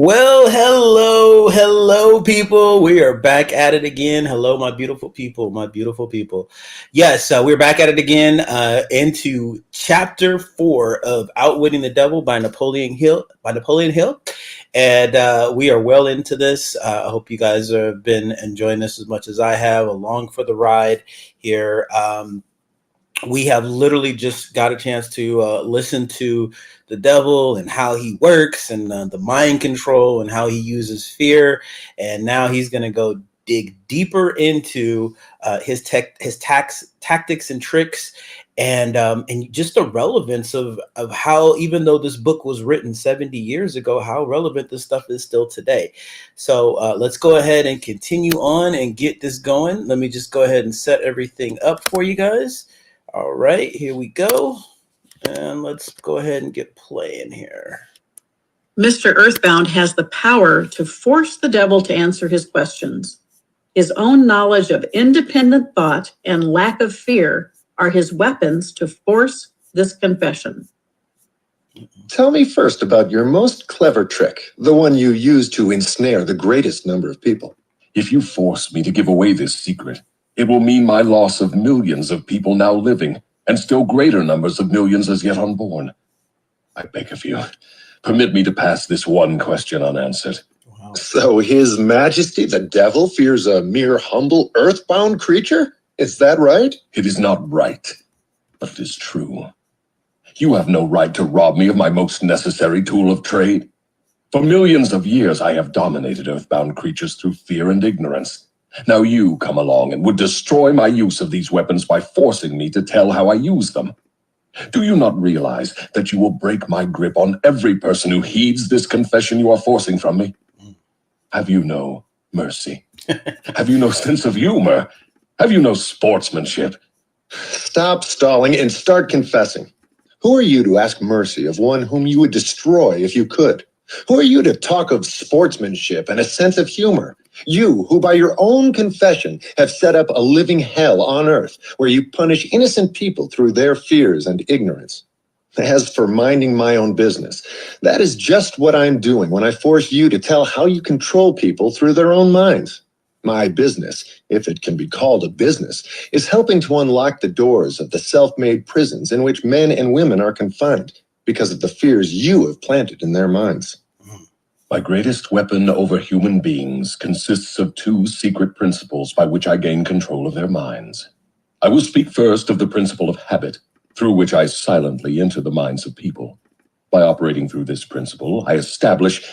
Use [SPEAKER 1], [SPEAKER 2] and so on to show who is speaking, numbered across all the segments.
[SPEAKER 1] Well, hello, people. We are back at it again. Hello, my beautiful people, my beautiful people. Yes, we're back at it again into chapter 4 of Outwitting the Devil by Napoleon Hill. And we are well into this. I hope you guys have been enjoying this as much as I have, along for the ride here. We have literally just got a chance to listen to the devil and how he works and the mind control and how he uses fear. And now he's going to go dig deeper into his tactics and tricks and just the relevance of how, even though this book was written 70 years ago, how relevant this stuff is still today. So let's go ahead and continue on and get this going. Let me just go ahead and set everything up for you guys. All right, here we go. And let's go ahead and get playing here.
[SPEAKER 2] Mr. Earthbound has the power to force the devil to answer his questions. His own knowledge of independent thought and lack of fear are his weapons to force this confession.
[SPEAKER 3] Tell me first about your most clever trick, the one you use to ensnare the greatest number of people.
[SPEAKER 4] If you force me to give away this secret, it will mean my loss of millions of people now living, and still greater numbers of millions as yet unborn. I beg of you, permit me to pass this one question unanswered.
[SPEAKER 3] Wow. So His Majesty the Devil fears a mere humble earthbound creature? Is that right?
[SPEAKER 4] It is not right, but it is true. You have no right to rob me of my most necessary tool of trade. For millions of years I have dominated earthbound creatures through fear and ignorance. Now you come along and would destroy my use of these weapons by forcing me to tell how I use them. Do you not realize that you will break my grip on every person who heeds this confession you are forcing from me? Have you no mercy? Have you no sense of humor? Have you no sportsmanship?
[SPEAKER 3] Stop stalling and start confessing. Who are you to ask mercy of one whom you would destroy if you could? Who are you to talk of sportsmanship and a sense of humor? You, who by your own confession have set up a living hell on earth, where you punish innocent people through their fears and ignorance. As for minding my own business, that is just what I'm doing when I force you to tell how you control people through their own minds. My business, if it can be called a business, is helping to unlock the doors of the self-made prisons in which men and women are confined because of the fears you have planted in their minds.
[SPEAKER 4] My greatest weapon over human beings consists of two secret principles by which I gain control of their minds. I will speak first of the principle of habit, through which I silently enter the minds of people. By operating through this principle, I establish,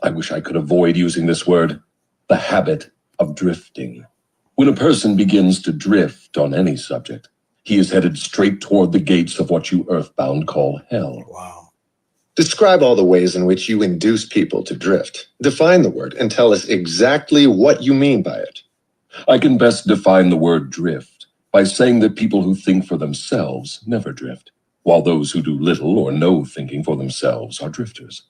[SPEAKER 4] I wish I could avoid using this word, the habit of drifting. When a person begins to drift on any subject, he is headed straight toward the gates of what you earthbound call hell.
[SPEAKER 1] Wow.
[SPEAKER 3] Describe all the ways in which you induce people to drift. Define the word and tell us exactly what you mean by it.
[SPEAKER 4] I can best define the word drift by saying that people who think for themselves never drift, while those who do little or no thinking for themselves are drifters.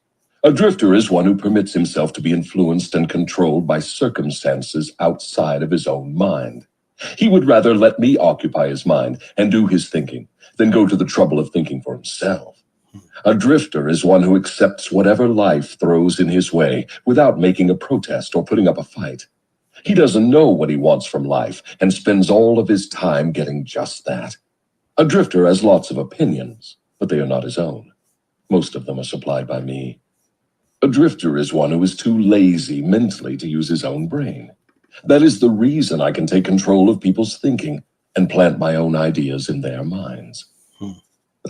[SPEAKER 4] A drifter is one who permits himself to be influenced and controlled by circumstances outside of his own mind. He would rather let me occupy his mind and do his thinking than go to the trouble of thinking for himself. A drifter is one who accepts whatever life throws in his way without making a protest or putting up a fight. He doesn't know what he wants from life and spends all of his time getting just that. A drifter has lots of opinions, but they are not his own. Most of them are supplied by me. A drifter is one who is too lazy mentally to use his own brain. That is the reason I can take control of people's thinking and plant my own ideas in their minds.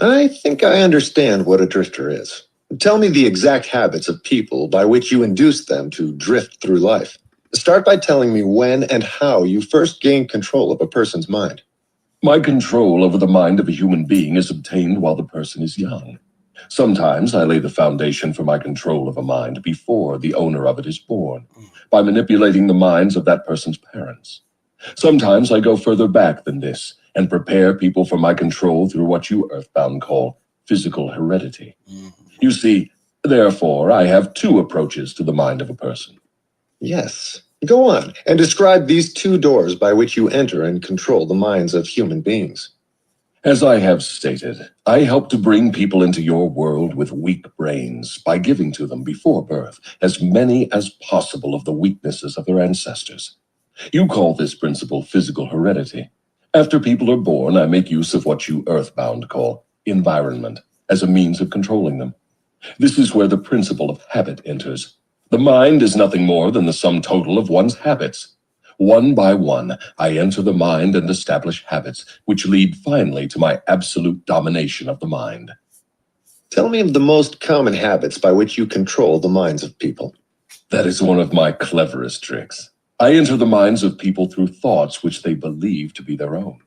[SPEAKER 3] I think I understand what a drifter is. Tell me the exact habits of people by which you induce them to drift through life. Start by telling me when and how you first gained control of a person's mind.
[SPEAKER 4] My control over the mind of a human being is obtained while the person is young. Sometimes I lay the foundation for my control of a mind before the owner of it is born, by manipulating the minds of that person's parents. Sometimes I go further back than this and prepare people for my control through what you earthbound call physical heredity. You see, therefore, I have two approaches to the mind of a person.
[SPEAKER 3] Yes. Go on and describe these two doors by which you enter and control the minds of human beings.
[SPEAKER 4] As I have stated, I help to bring people into your world with weak brains by giving to them before birth as many as possible of the weaknesses of their ancestors. You call this principle physical heredity. After people are born, I make use of what you earthbound call environment as a means of controlling them. This is where the principle of habit enters. The mind is nothing more than the sum total of one's habits. One by one, I enter the mind and establish habits, which lead finally to my absolute domination of the mind.
[SPEAKER 3] Tell me of the most common habits by which you control the minds of people.
[SPEAKER 4] That is one of my cleverest tricks. I enter the minds of people through thoughts which they believe to be their own.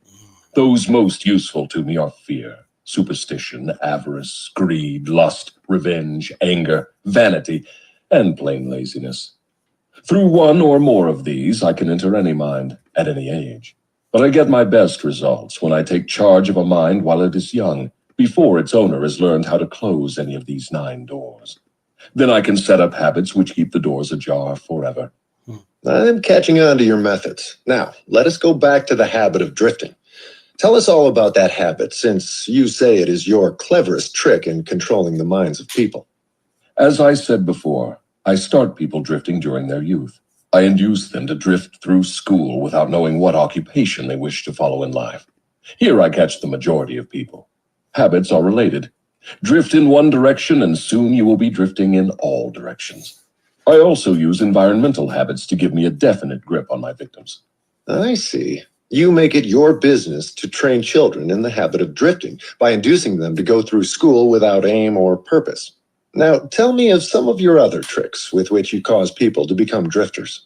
[SPEAKER 4] Those most useful to me are fear, superstition, avarice, greed, lust, revenge, anger, vanity, and plain laziness. Through one or more of these, I can enter any mind at any age. But I get my best results when I take charge of a mind while it is young, before its owner has learned how to close any of these 9 doors. Then I can set up habits which keep the doors ajar forever.
[SPEAKER 3] I'm catching on to your methods. Now, let us go back to the habit of drifting. Tell us all about that habit, since you say it is your cleverest trick in controlling the minds of people.
[SPEAKER 4] As I said before, I start people drifting during their youth. I induce them to drift through school without knowing what occupation they wish to follow in life. Here I catch the majority of people. Habits are related. Drift in one direction and soon you will be drifting in all directions. I also use environmental habits to give me a definite grip on my victims.
[SPEAKER 3] I see. You make it your business to train children in the habit of drifting by inducing them to go through school without aim or purpose. Now, tell me of some of your other tricks with which you cause people to become drifters.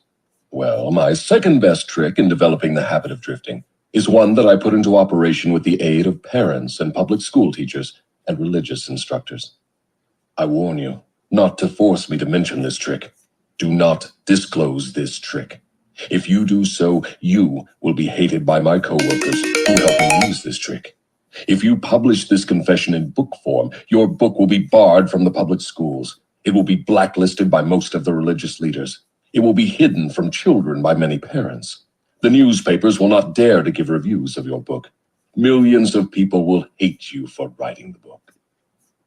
[SPEAKER 4] Well, my second best trick in developing the habit of drifting is one that I put into operation with the aid of parents and public school teachers and religious instructors. I warn you not to force me to mention this trick. Do not disclose this trick. If you do so, you will be hated by my coworkers who help me use this trick. If you publish this confession in book form, your book will be barred from the public schools. It will be blacklisted by most of the religious leaders. It will be hidden from children by many parents. The newspapers will not dare to give reviews of your book. Millions of people will hate you for writing the book.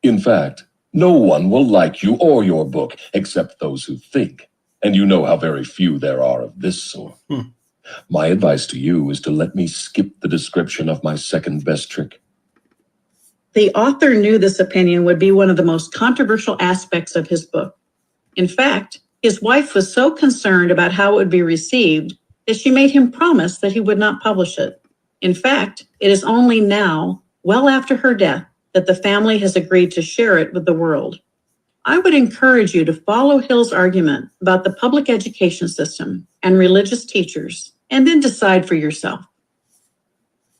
[SPEAKER 4] In fact, no one will like you or your book except those who think. And you know how very few there are of this sort. My advice to you is to let me skip the description of my second best trick.
[SPEAKER 2] The author knew this opinion would be one of the most controversial aspects of his book. In fact, his wife was so concerned about how it would be received that she made him promise that he would not publish it. In fact, it is only now, well after her death, that the family has agreed to share it with the world. I would encourage you to follow Hill's argument about the public education system and religious teachers, and then decide for yourself.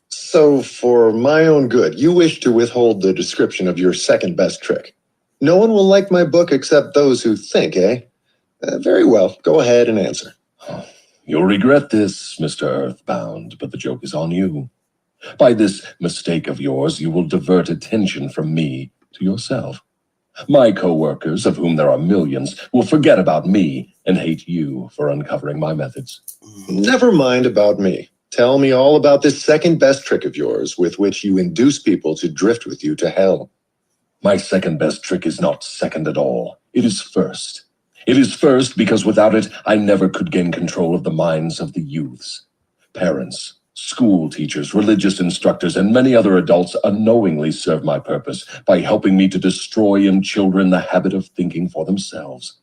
[SPEAKER 3] So, for my own good, you wish to withhold the description of your second best trick. No one will like my book except those who think, eh? Very well, go ahead and answer.
[SPEAKER 4] You'll regret this, Mr. Earthbound, but the joke is on you. By this mistake of yours, you will divert attention from me to yourself. My co-workers, of whom there are millions, will forget about me and hate you for uncovering my methods.
[SPEAKER 3] Never mind about me. Tell me all about this second best trick of yours with which you induce people to drift with you to hell.
[SPEAKER 4] My second best trick is not second at all. It is first. It is first because without it, I never could gain control of the minds of the youths. Parents, school teachers, religious instructors, and many other adults unknowingly serve my purpose by helping me to destroy in children the habit of thinking for themselves.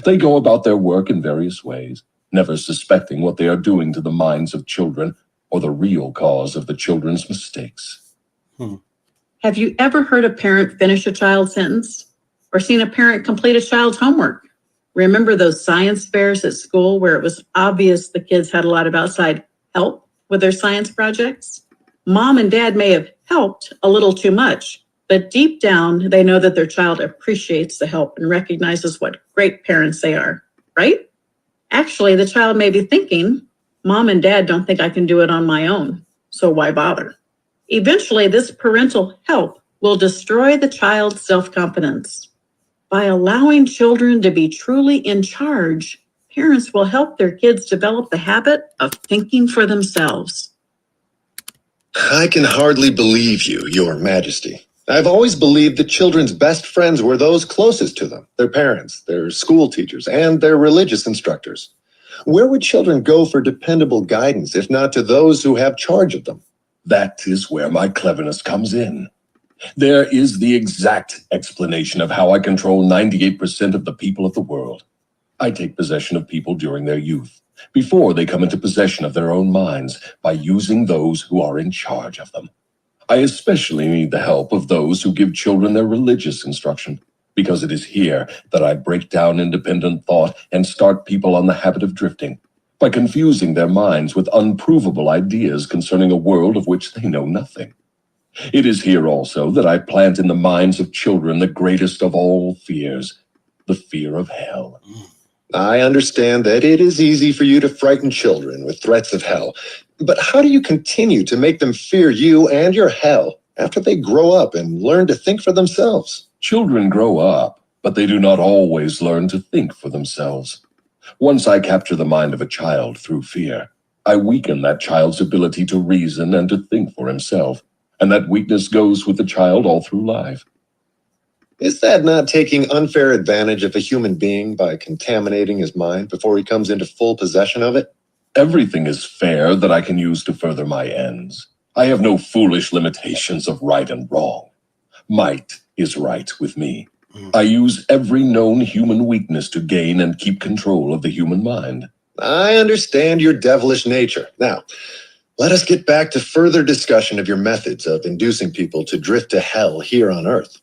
[SPEAKER 4] They go about their work in various ways, never suspecting what they are doing to the minds of children or the real cause of the children's mistakes.
[SPEAKER 2] Have you ever heard a parent finish a child's sentence? Or seen a parent complete a child's homework? Remember those science fairs at school where it was obvious the kids had a lot of outside help with their science projects? Mom and dad may have helped a little too much, but deep down, they know that their child appreciates the help and recognizes what great parents they are, right? Actually, the child may be thinking, Mom and Dad don't think I can do it on my own, so why bother? Eventually, this parental help will destroy the child's self-confidence. By allowing children to be truly in charge, parents will help their kids develop the habit of thinking for themselves.
[SPEAKER 3] I can hardly believe you, Your Majesty. I've always believed that children's best friends were those closest to them, their parents, their school teachers, and their religious instructors. Where would children go for dependable guidance if not to those who have charge of them?
[SPEAKER 4] That is where my cleverness comes in. There is the exact explanation of how I control 98% of the people of the world. I take possession of people during their youth, before they come into possession of their own minds, by using those who are in charge of them. I especially need the help of those who give children their religious instruction, because it is here that I break down independent thought and start people on the habit of drifting, by confusing their minds with unprovable ideas concerning a world of which they know nothing. It is here also that I plant in the minds of children the greatest of all fears, the fear of hell.
[SPEAKER 3] I understand that it is easy for you to frighten children with threats of hell, but how do you continue to make them fear you and your hell after they grow up and learn to think for themselves?
[SPEAKER 4] Children grow up, but they do not always learn to think for themselves. Once I capture the mind of a child through fear, I weaken that child's ability to reason and to think for himself, and that weakness goes with the child all through life.
[SPEAKER 3] Is that not taking unfair advantage of a human being by contaminating his mind before he comes into full possession of it?
[SPEAKER 4] Everything is fair that I can use to further my ends. I have no foolish limitations of right and wrong. Might is right with me. I use every known human weakness to gain and keep control of the human mind.
[SPEAKER 3] I understand your devilish nature. Now, let us get back to further discussion of your methods of inducing people to drift to hell here on Earth.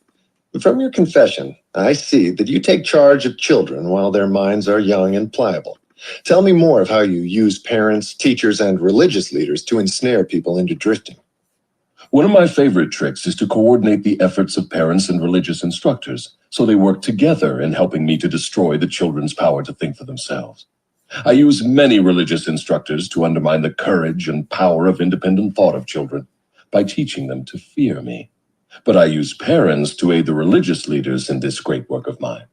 [SPEAKER 3] From your confession, I see that you take charge of children while their minds are young and pliable. Tell me more of how you use parents, teachers, and religious leaders to ensnare people into drifting.
[SPEAKER 4] One of my favorite tricks is to coordinate the efforts of parents and religious instructors, so they work together in helping me to destroy the children's power to think for themselves. I use many religious instructors to undermine the courage and power of independent thought of children by teaching them to fear me. But I use parents to aid the religious leaders in this great work of mine.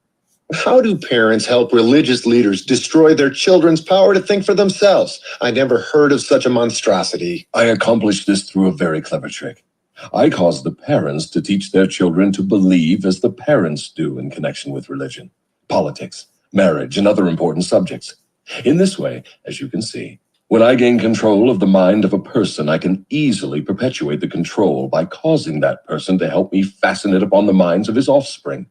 [SPEAKER 3] How do parents help religious leaders destroy their children's power to think for themselves? I never heard of such a monstrosity.
[SPEAKER 4] I accomplish this through a very clever trick. I cause the parents to teach their children to believe as the parents do in connection with religion, politics, marriage, and other important subjects. In this way, as you can see, when I gain control of the mind of a person, I can easily perpetuate the control by causing that person to help me fasten it upon the minds of his offspring.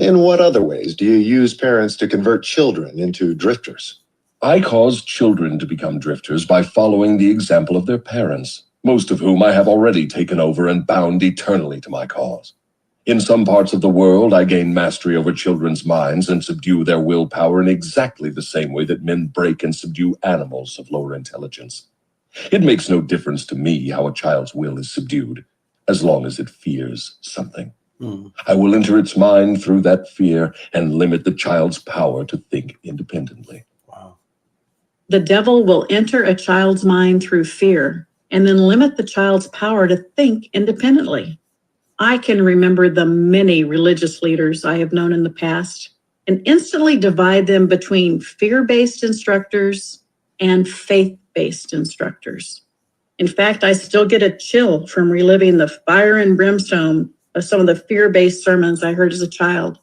[SPEAKER 3] In what other ways do you use parents to convert children into drifters?
[SPEAKER 4] I cause children to become drifters by following the example of their parents, most of whom I have already taken over and bound eternally to my cause. In some parts of the world, I gain mastery over children's minds and subdue their willpower in exactly the same way that men break and subdue animals of lower intelligence. It makes no difference to me how a child's will is subdued, as long as it fears something. I will enter its mind through that fear and limit the child's power to think independently.
[SPEAKER 1] Wow.
[SPEAKER 2] The devil will enter a child's mind through fear and then limit the child's power to think independently. I can remember the many religious leaders I have known in the past and instantly divide them between fear-based instructors and faith-based instructors. In fact, I still get a chill from reliving the fire and brimstone of some of the fear-based sermons I heard as a child.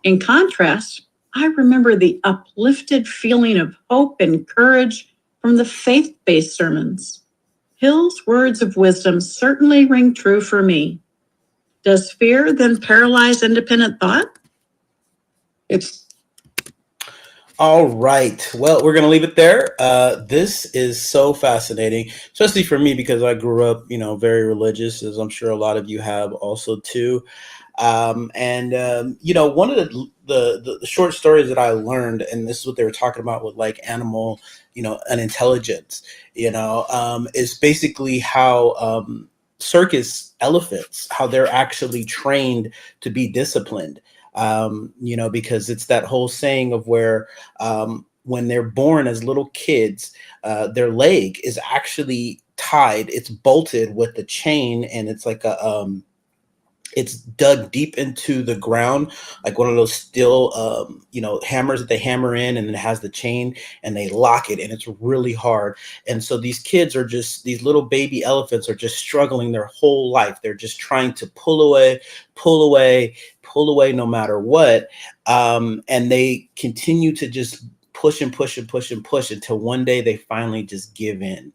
[SPEAKER 2] In contrast, I remember the uplifted feeling of hope and courage from the faith-based sermons. Hill's words of wisdom certainly ring true for me. Does fear then paralyze independent thought?
[SPEAKER 3] It's
[SPEAKER 1] All right. Well, we're going to leave it there. This is so fascinating, especially for me because I grew up, very religious, as I'm sure a lot of you have also too. One of the short stories that I learned, and this is what they were talking about with like animal, and intelligence, is basically how circus elephants, how they're actually trained to be disciplined. Because it's that whole saying of where when they're born as little kids, their leg is actually tied, it's bolted with the chain, and it's like it's dug deep into the ground, like one of those steel, hammers that they hammer in, and it has the chain, and they lock it, and it's really hard. And so these kids are just, these little baby elephants are just struggling their whole life. They're just trying to pull away, pull away, pull away, no matter what. And they continue to just push and push and push and push until one day they finally just give in,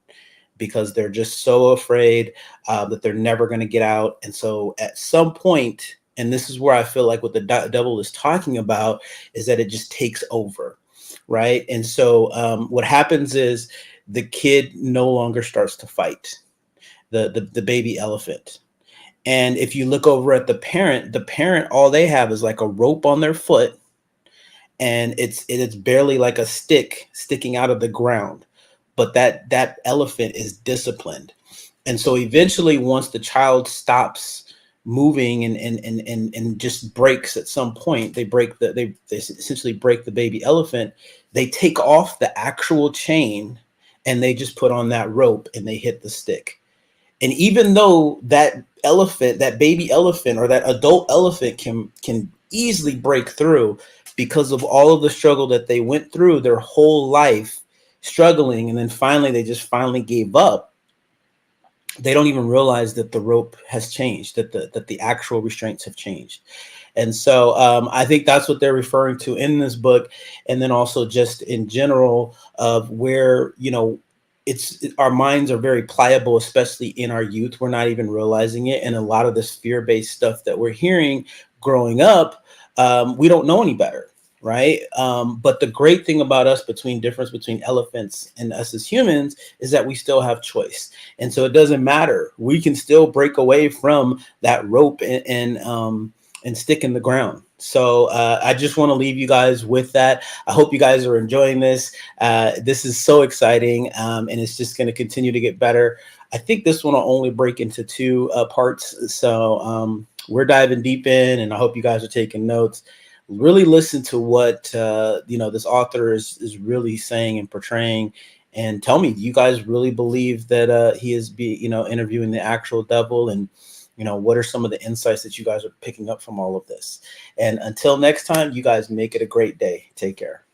[SPEAKER 1] because they're just so afraid that they're never going to get out. And so at some point, and this is where I feel like what the devil is talking about, is that it just takes over, right? And so what happens is the kid no longer starts to fight, the baby elephant. And if you look over at the parent, all they have is like a rope on their foot, and it's barely like a stick sticking out of the ground. But that elephant is disciplined. And so eventually, once the child stops moving and just breaks at some point, they essentially break the baby elephant. They take off the actual chain, and they just put on that rope, and they hit the stick. And even though that elephant, that baby elephant or that adult elephant can easily break through, because of all of the struggle that they went through their whole life struggling, and then finally they just finally gave up, they don't even realize that the rope has changed, that the actual restraints have changed. And so I think that's what they're referring to in this book. And then also just in general of where, our minds are very pliable, especially in our youth. We're not even realizing it. And a lot of this fear-based stuff that we're hearing growing up, we don't know any better. Right. But the great thing about us, difference between elephants and us as humans, is that we still have choice. And so it doesn't matter. We can still break away from that rope and stick in the ground. So I just want to leave you guys with that. I hope you guys are enjoying this. This is so exciting, and it's just going to continue to get better. I think this one will only break into two parts. So we're diving deep in, and I hope you guys are taking notes. Really listen to what this author is really saying and portraying, and tell me, do you guys really believe that he is interviewing the actual devil? And what are some of the insights that you guys are picking up from all of this? And until next time, you guys make it a great day. Take care.